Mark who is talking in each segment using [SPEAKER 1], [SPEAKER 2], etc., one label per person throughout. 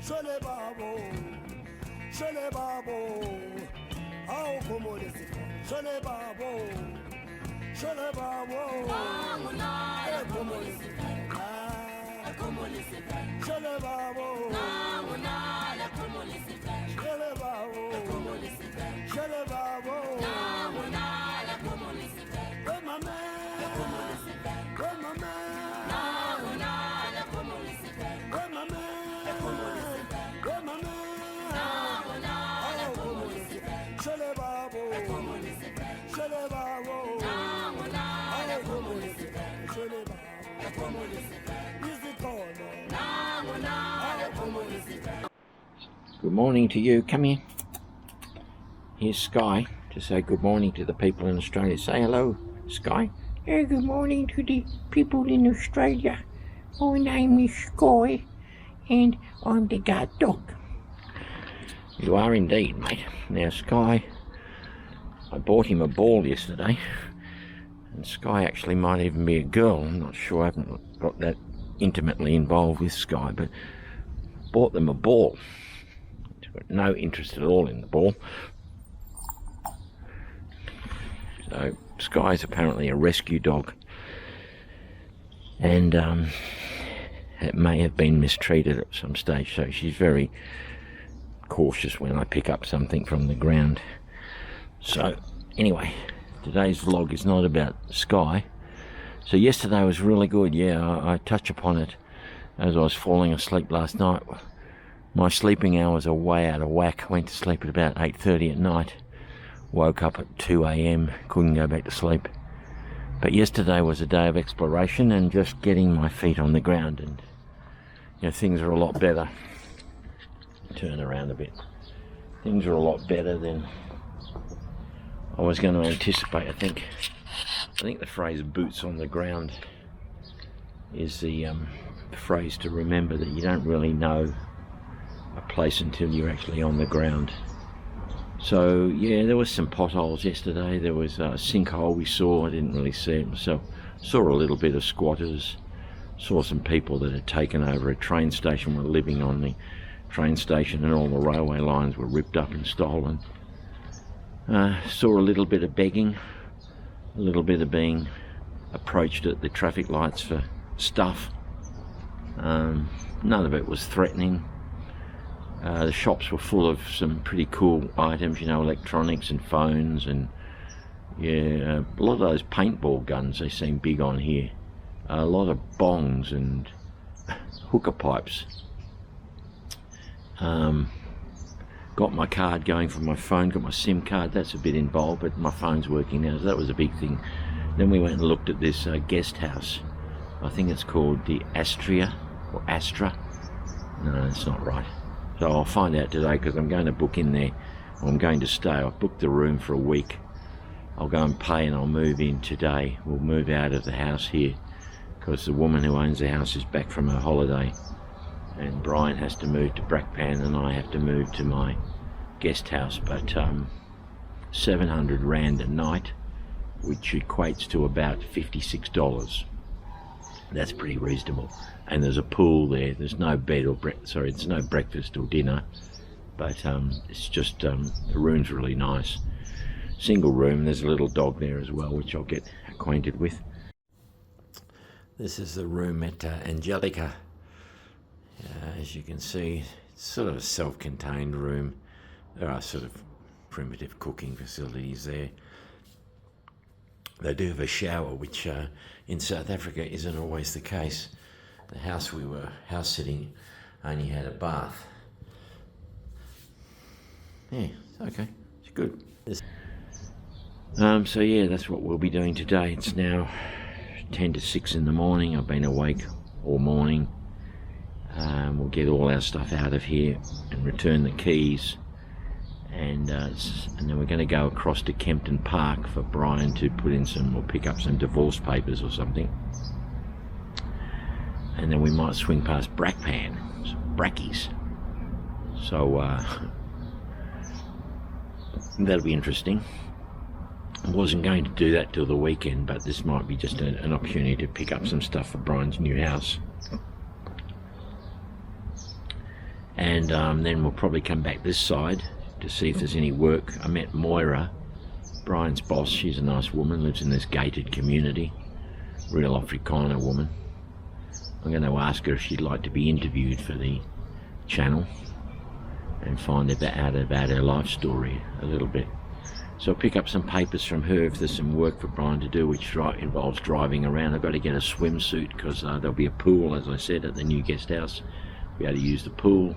[SPEAKER 1] Shole babo, shole babo, how come this? Shole babo, shole babo, como this? Shole babo, shole babo, shole babo, where my man, where my man, where my man.
[SPEAKER 2] Good morning to you. Come here. Here's Sky to say good morning to the people in Australia. Say hello, Sky.
[SPEAKER 3] Hey, good morning to the people in Australia. My name is Sky, and I'm the guard dog.
[SPEAKER 2] You are indeed, mate. Now, Sky, I bought him a ball yesterday, and Sky actually might even be a girl. I'm not sure. I haven't got that intimately involved with Sky, but bought them a ball. Got no interest at all in the ball. So Sky's apparently a rescue dog, and it may have been mistreated at some stage, so she's very cautious when I pick up something from the ground. So anyway, today's vlog is not about Sky. So yesterday was really good. Yeah, I touch upon it as I was falling asleep last night. My sleeping hours are way out of whack. I went to sleep at about 8:30 at night. Woke up at 2 AM, couldn't go back to sleep. But yesterday was a day of exploration and just getting my feet on the ground, and you know, things are a lot better. Turn around a bit. Things are a lot better than I was going to anticipate. I think the phrase "boots on the ground" is the phrase to remember, that you don't really know a place until you're actually on the ground. So yeah, there was some potholes yesterday. There was a sinkhole we saw. I didn't really see it myself. Saw a little bit of squatters. Saw some people that had taken over a train station, were living on the train station, and all the railway lines were ripped up and stolen. Saw a little bit of begging, a little bit of being approached at the traffic lights for stuff. None of it was threatening. The shops were full of some pretty cool items, you know, electronics and phones, and yeah, a lot of those paintball guns, they seem big on here. A lot of bongs and hookah pipes. Got my card going from my phone, got my SIM card, that's a bit involved, but my phone's working now, so that was a big thing. Then we went and looked at this guest house. I think it's called the Astria, or Astra. No, it's not right. So I'll find out today, because I'm going to book in there. I'm going to stay. I've booked the room for a week. I'll go and pay and I'll move in today. We'll move out of the house here, because the woman who owns the house is back from her holiday, and Brian has to move to Brackpan and I have to move to my guest house. But 700 Rand a night, which equates to about $56. That's pretty reasonable. And there's a pool there. There's no bed or there's no breakfast or dinner, but it's just the room's really nice. Single room. There's a little dog there as well, which I'll get acquainted with. This is the room at Angelica. As you can see, it's sort of a self-contained room. There are sort of primitive cooking facilities there. They do have a shower, which in South Africa isn't always the case. The house we were house sitting only had a bath. Yeah, okay, it's good. So yeah, that's what we'll be doing today. It's now 10 to 6 in the morning. I've been awake all morning. We'll get all our stuff out of here and return the keys, and then we're going to go across to Kempton Park for Brian to put in some, or pick up some divorce papers or something, and then we might swing past Brackpan, Brackies. So that'll be interesting. I wasn't going to do that till the weekend, but this might be just an opportunity to pick up some stuff for Brian's new house. And then we'll probably come back this side to see if there's any work. I met Moira, Brian's boss. She's a nice woman, lives in this gated community, real Afrikaner woman. I'm going to ask her if she'd like to be interviewed for the channel and find out about her life story a little bit. So I'll pick up some papers from her if there's some work for Brian to do, which involves driving around. I've got to get a swimsuit because there'll be a pool, as I said, at the new guest house. Be able to use the pool.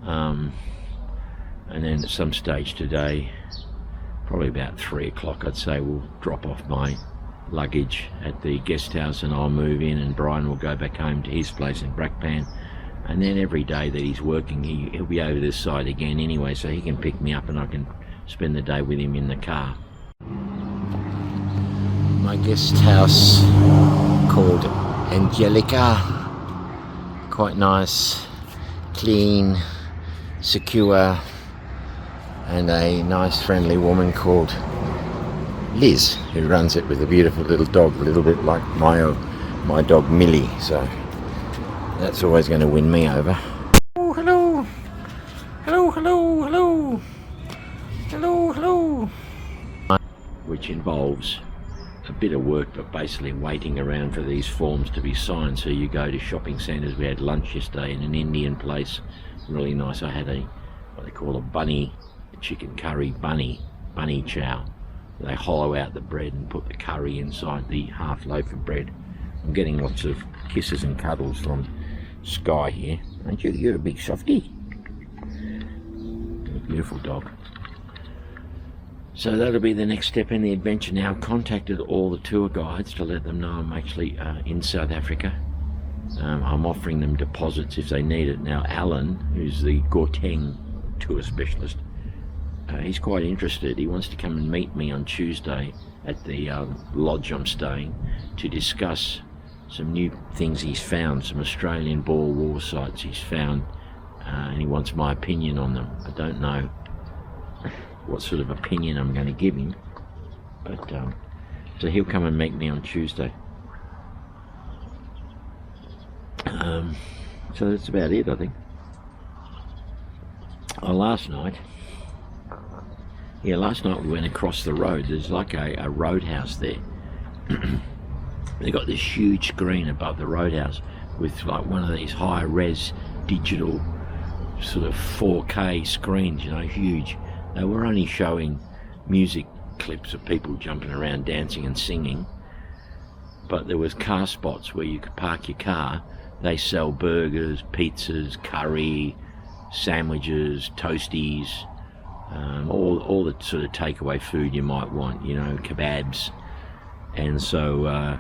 [SPEAKER 2] And then at some stage today, probably about 3 o'clock, I'd say, we'll drop off my luggage at the guest house and I'll move in, and Brian will go back home to his place in Brackpan. And then every day that he's working, he'll be over this side again anyway, so he can pick me up and I can spend the day with him in the car. My guest house called Angelica. Quite nice, clean, secure, and a nice friendly woman called Liz who runs it with a beautiful little dog, a little bit like my dog Millie, so that's always going to win me over. Oh, hello, hello, hello, hello, hello, hello. Which involves a bit of work, but basically waiting around for these forms to be signed. So you go to shopping centres. We had lunch yesterday in an Indian place, really nice. I had what they call a chicken curry bunny chow. They hollow out the bread and put the curry inside the half loaf of bread. I'm getting lots of kisses and cuddles from Sky here. Aren't you? You're a big softie. You're a beautiful dog. So that'll be the next step in the adventure now. I've contacted all the tour guides to let them know I'm actually in South Africa. I'm offering them deposits if they need it. Now Alan, who's the Gauteng tour specialist, he's quite interested. He wants to come and meet me on Tuesday at the lodge I'm staying to discuss some new things he's found, some Australian Boer War sites he's found, and he wants my opinion on them. I don't know what sort of opinion I'm going to give him, but so he'll come and meet me on Tuesday. So that's about it, I think. Last night we went across the road. There's like a roadhouse there. They got this huge screen above the roadhouse with like one of these high-res digital sort of 4K screens, you know, huge. They were only showing music clips of people jumping around, dancing and singing, but there was car spots where you could park your car. They sell burgers, pizzas, curry, sandwiches, toasties, all the sort of takeaway food you might want, you know, kebabs. And so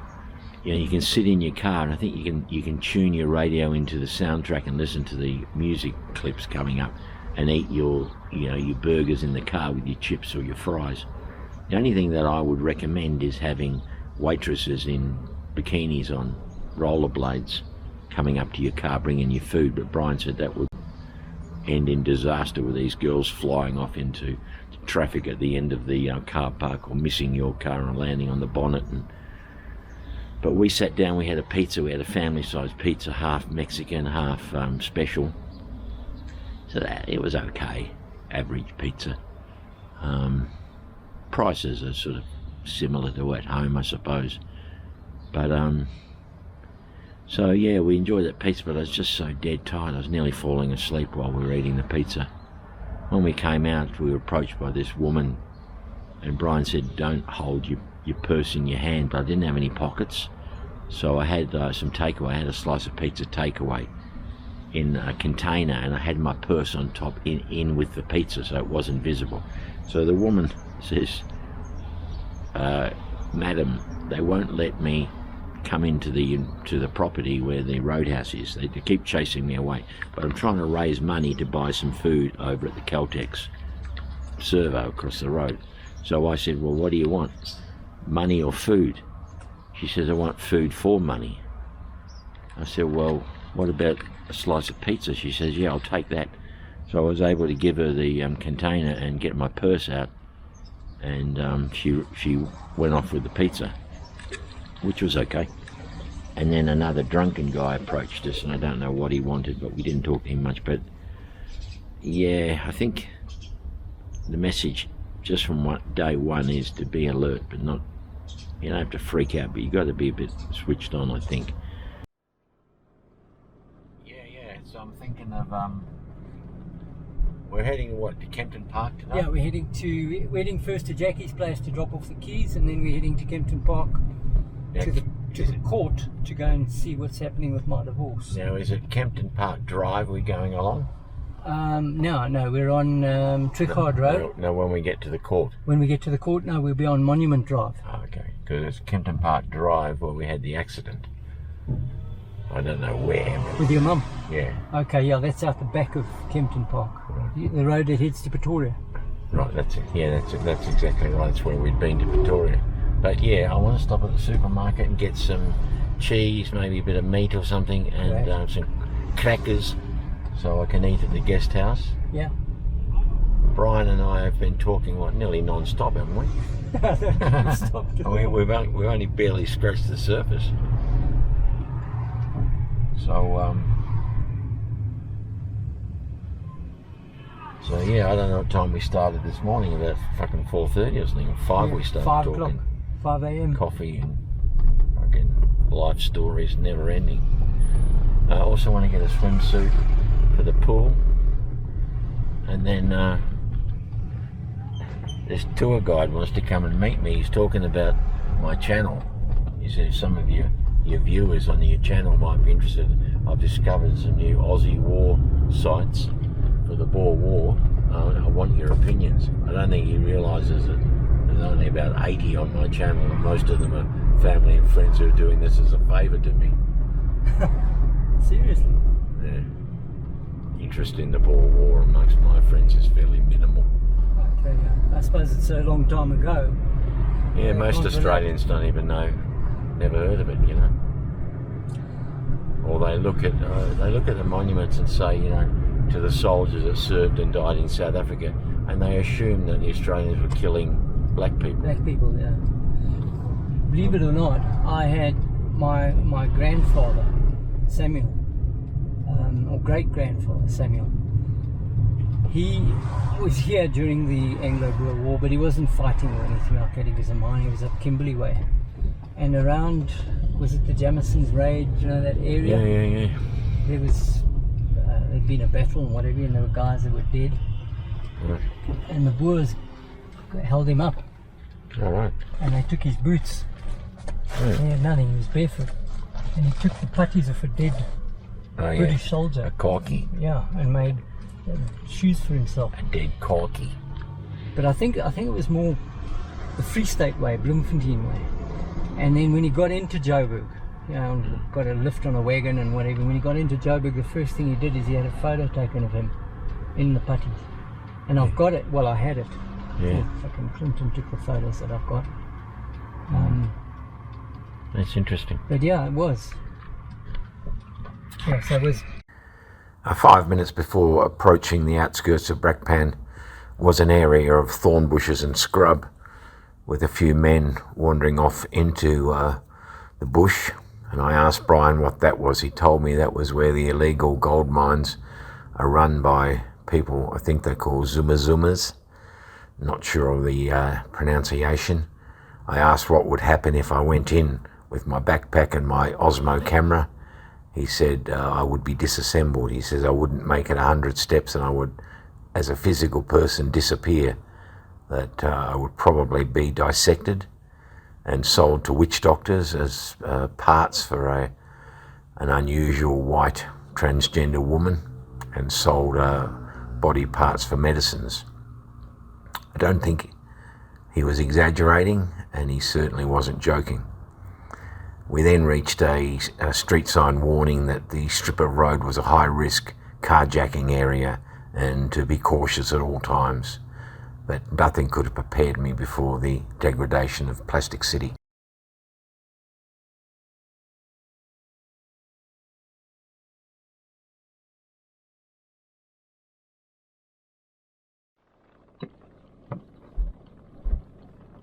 [SPEAKER 2] you know, you can sit in your car, and I think you can tune your radio into the soundtrack and listen to the music clips coming up, and eat your burgers in the car with your chips or your fries. The only thing that I would recommend is having waitresses in bikinis on rollerblades coming up to your car bringing you food, but Brian said that would end in disaster with these girls flying off into traffic at the end of the car park, or missing your car and landing on the bonnet. But we sat down, we had a pizza, we had a family-sized pizza, half Mexican, half special. So that it was okay, average pizza. Prices are sort of similar to at home, I suppose. But so yeah, we enjoyed that pizza, but I was just so dead tired. I was nearly falling asleep while we were eating the pizza. When we came out, we were approached by this woman, and Brian said, "Don't hold your purse in your hand," but I didn't have any pockets, so I had some takeaway. I had a slice of pizza takeaway in a container, and I had my purse on top in with the pizza, so it wasn't visible. So the woman says, "Madam, they won't let me come into the property where the roadhouse is. They keep chasing me away, but I'm trying to raise money to buy some food over at the Caltex servo across the road. So I said, well, what do you want? Money or food? She says, I want food for money. I said, well, what about a slice of pizza? She says, yeah, I'll take that. So I was able to give her the container and get my purse out, and she went off with the pizza, which was okay. And then another drunken guy approached us, and I don't know what he wanted, but we didn't talk to him much. But yeah, I think the message just from day one is to be alert, but not, you don't have to freak out, but you got to be a bit switched on, I think. Yeah, so I'm thinking of, we're heading to Kempton Park tonight?
[SPEAKER 4] Yeah, we're heading first to Jackie's place to drop off the keys, and then we're heading to Kempton Park to the court to go and see what's happening with my divorce.
[SPEAKER 2] Now, is it Kempton Park Drive we're going along?
[SPEAKER 4] No, we're on Trichard Road.
[SPEAKER 2] No, when we get to the court.
[SPEAKER 4] When we get to the court, no, we'll be on Monument Drive.
[SPEAKER 2] Oh, okay, because it's Kempton Park Drive where we had the accident. I don't know where.
[SPEAKER 4] With your mum?
[SPEAKER 2] Yeah.
[SPEAKER 4] Okay, yeah, that's out the back of Kempton Park.
[SPEAKER 2] Right.
[SPEAKER 4] The road that heads to Pretoria.
[SPEAKER 2] Right, that's it. Yeah, that's exactly right. That's where we'd been to Pretoria. But yeah, I want to stop at the supermarket and get some cheese, maybe a bit of meat or something, and some crackers, so I can eat at the guest house.
[SPEAKER 4] Yeah.
[SPEAKER 2] Brian and I have been talking nearly non-stop, haven't we? We've only barely scratched the surface. So yeah, I don't know what time we started this morning, about fucking 4:30 or something, or 5 we started
[SPEAKER 4] 5
[SPEAKER 2] talking.
[SPEAKER 4] o'clock, 5 a.m.
[SPEAKER 2] Coffee and fucking life stories, never ending. I also want to get a swimsuit for the pool, and then this tour guide wants to come and meet me. He's talking about my channel. He says some of your viewers on your channel might be interested. I've discovered some new Aussie war sites for the Boer War. I want your opinions. I don't think he realises that there's only about 80 on my channel, and most of them are family and friends who are doing this as a favour to me.
[SPEAKER 4] Seriously?
[SPEAKER 2] Yeah. Interest in the Boer War amongst my friends is fairly minimal.
[SPEAKER 4] Okay, I suppose it's a long time ago.
[SPEAKER 2] Yeah, most Australians don't even know, never heard of it, you know. Or they look at the monuments and say, you know, to the soldiers that served and died in South Africa, and they assume that the Australians were killing black people.
[SPEAKER 4] Black people, yeah. Believe it or not, I had my grandfather, Samuel, or great-grandfather, Samuel. He was here during the Anglo-Boer War, but he wasn't fighting or anything like that. He was a miner, he was up Kimberley Way. And around, was it the Jamison's Raid, you know, that area?
[SPEAKER 2] Yeah.
[SPEAKER 4] There was, there'd been a battle and whatever, and there were guys that were dead.
[SPEAKER 2] Right.
[SPEAKER 4] And the Boers held him up.
[SPEAKER 2] All right.
[SPEAKER 4] And they took his boots.
[SPEAKER 2] Yeah.
[SPEAKER 4] He had nothing, he was barefoot. And he took the putties of a dead British soldier.
[SPEAKER 2] A corky.
[SPEAKER 4] Yeah, and made shoes for himself.
[SPEAKER 2] A dead corky.
[SPEAKER 4] But I think it was more the Free State way, Bloemfontein way. And then when he got into Joburg, you know, got a lift on a wagon and whatever, when he got into Joburg, the first thing he did is he had a photo taken of him in the putties. And I've got it, well, I had it.
[SPEAKER 2] Yeah.
[SPEAKER 4] Fucking Clinton took the photos that I've got.
[SPEAKER 2] That's interesting.
[SPEAKER 4] But yeah, it was. Yeah, so it was.
[SPEAKER 2] 5 minutes before approaching the outskirts of Brakpan was an area of thorn bushes and scrub, with a few men wandering off into the bush. And I asked Brian what that was. He told me that was where the illegal gold mines are run by people, I think they're called Zuma Zumas. Not sure of the pronunciation. I asked what would happen if I went in with my backpack and my Osmo camera. He said I would be disassembled. He says I wouldn't make it 100 steps and I would, as a physical person, disappear. That I would probably be dissected and sold to witch doctors as parts for an unusual white transgender woman, and sold body parts for medicines. I don't think he was exaggerating, and he certainly wasn't joking. We then reached a street sign warning that the strip of road was a high-risk carjacking area and to be cautious at all times. but nothing could have prepared me before the degradation of Plastic City.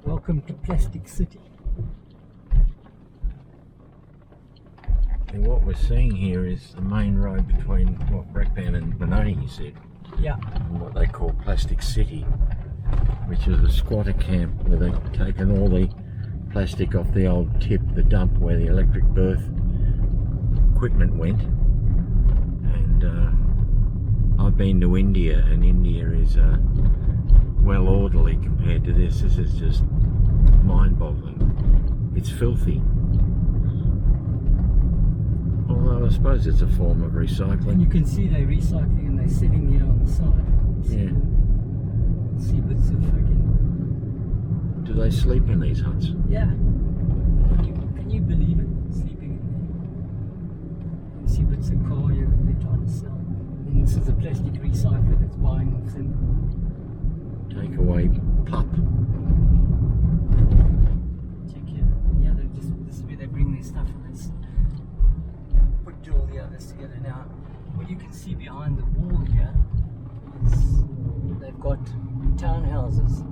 [SPEAKER 4] Welcome to Plastic City.
[SPEAKER 2] And what we're seeing here is the main road between Brakpan and Benoni, you said,
[SPEAKER 4] Yeah.
[SPEAKER 2] and what they call Plastic City, which is a squatter camp where they've taken all the plastic off the old tip, the dump where the electric berth equipment went. And I've been to India, and India is well orderly compared to this. This is just mind-boggling. It's filthy. Although I suppose it's a form of recycling.
[SPEAKER 4] And you can see they're recycling and they're sitting here on the side.
[SPEAKER 2] Yeah.
[SPEAKER 4] See bits of fucking...
[SPEAKER 2] Do they sleep in these huts?
[SPEAKER 4] Yeah. Can you believe it? Sleeping in there. You see bits of car here that they're trying to sell. And this is a plastic recycler that's buying off them.
[SPEAKER 2] Take away pup.
[SPEAKER 4] Check here. Yeah, this is where they bring their stuff and they put all the others together. Now, what you can see behind the wall here is they've got townhouses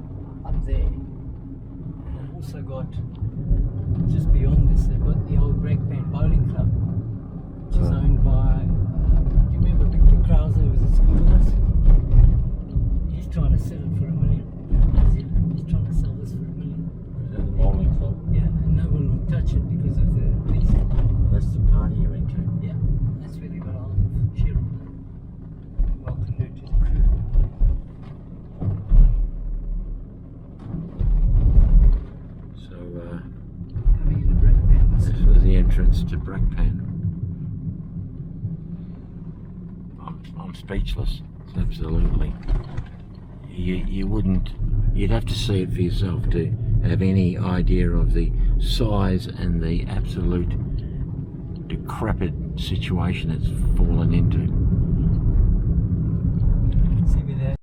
[SPEAKER 4] up there. And they've also got, just beyond this, they've got the old Brakpan Bowling Club, which is owned by, do you remember Victor Krause who was at school with us? He's trying to sell it for $1 million. He's trying to sell this for $1 million.
[SPEAKER 2] Is that the bowling club?
[SPEAKER 4] Yeah, and no one will touch it because of the leasing.
[SPEAKER 2] That's the party you went to.
[SPEAKER 4] Yeah, that's where they got all of Cheryl. Welcome her to the crew.
[SPEAKER 2] So
[SPEAKER 4] Coming into Brakpan.
[SPEAKER 2] this was the entrance to Brakpan. I'm speechless. Absolutely. You wouldn't. You'd have to see it for yourself to have any idea of the size and the absolute decrepit situation it's fallen into.